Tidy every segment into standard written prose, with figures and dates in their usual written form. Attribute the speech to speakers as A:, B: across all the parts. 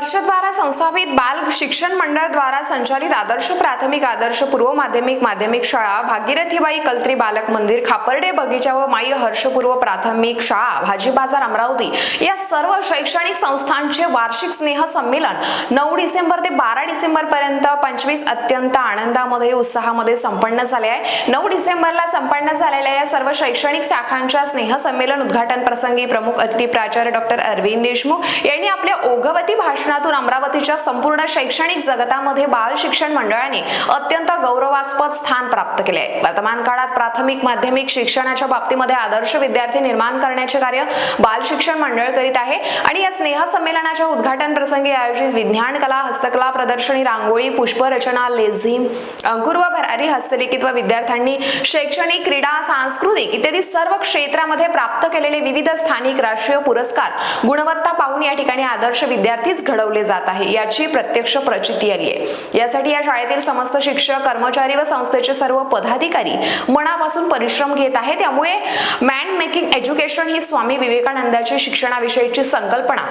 A: वर्षद्वारा संस्थापित बाल शिक्षण मंडळ द्वारा संचालित आदर्श प्राथमिक, आदर्श पूर्व माध्यमिक, माध्यमिक शाळा, भागीरथीबाई कल्त्री बालक मंदिर, खापर्डे बगीचा व माई हर्षपूर्व प्राथमिक शाळा, भाजी बाजार अमरावती या सर्व शैक्षणिक संस्थांचे वार्षिक स्नेह संमेलन 9 डिसेंबर ते 12 डिसेंबर पर्यंत 25 अत्यंत आनंदामध्ये उत्साहामध्ये संपन्न झाले आहे। 9 डिसेंबरला संपन्न झालेल्या या सर्व शैक्षणिक शाखांच्या स्नेह संमेलन उद्घाटन प्रसंगी प्रमुख अतिथी प्राचार्य डॉक्टर अरविंद देशमुख यांनी आपल्या ओघवती भाषणातून अमरावतीच्या संपूर्ण शैक्षणिक जगतामध्ये बाल शिक्षण मंडळाने अत्यंत गौरवास्पद स्थान प्राप्त केले आहे। वर्तमान काळात प्राथमिक माध्यमिक शिक्षणाच्या बाबतीमध्ये आदर्श विद्यार्थी निर्माण करण्याचे कार्य बाल शिक्षण मंडळ करीत आहे आणि या स्नेह संमेलनाच्या उद्घाटन प्रसंगी आयोजित विज्ञान कला, हस्तकला प्रदर्शनी, रांगोळी, पुष्परचना, लेझिम, अंकुर व भरारी हस्तलिखित व विद्यार्थ्यांनी शैक्षणिक, क्रीडा, सांस्कृतिक इत्यादी सर्व क्षेत्रामध्ये प्राप्त केलेले विविध स्थानिक, राष्ट्रीय पुरस्कार गुणवत्ता पाहून या ठिकाणी आदर्श विद्यार्थीच घडवले जात आहे याची प्रत्यक्ष प्रचिती आली आहे। यासाठी या शाळेतील समस्त शिक्षक, कर्मचारी व संस्थेचे सर्व पदाधिकारी मनापासून परिश्रम घेत आहेत। त्यामुळे मॅन मेकिंग एज्युकेशन ही स्वामी विवेकानंदाची शिक्षणाविषयीची संकल्पना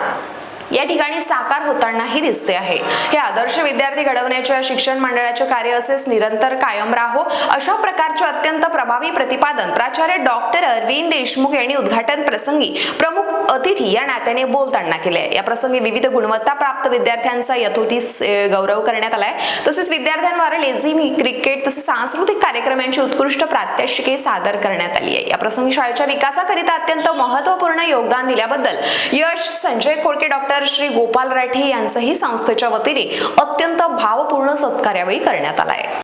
A: या ठिकाणी साकार होतानाही दिसते आहे। हे आदर्श विद्यार्थी घडवण्याच्या शिक्षण मंडळाचे कार्य असेच निरंतर कायम राहो अशा प्रकारचे अत्यंत प्रभावी प्रतिपादन प्राचार्य डॉक्टर अरविंद देशमुख यांनी उद्घाटन प्रसंगी प्रमुख अतिथी या नात्याने बोलताना केले। या प्रसंगी विविध गुणवत्ता प्राप्त विद्यार्थ्यांचा यथोचित गौरव करण्यात आलाय। तसेच विद्यार्थ्यांद्वारे लेझिम, क्रिकेट तसेच सांस्कृतिक कार्यक्रमांची उत्कृष्ट प्रात्यक्षिके सादर करण्यात आली आहे। या प्रसंगी शाळेच्या विकासाकरिता अत्यंत महत्त्वपूर्ण योगदान दिल्याबद्दल यश संजय खोडके, डॉक्टर श्री गोपाल राठे यांचंही संस्थेच्या वतीने अत्यंत भावपूर्ण सत्कार यावेळी करण्यात आलाय।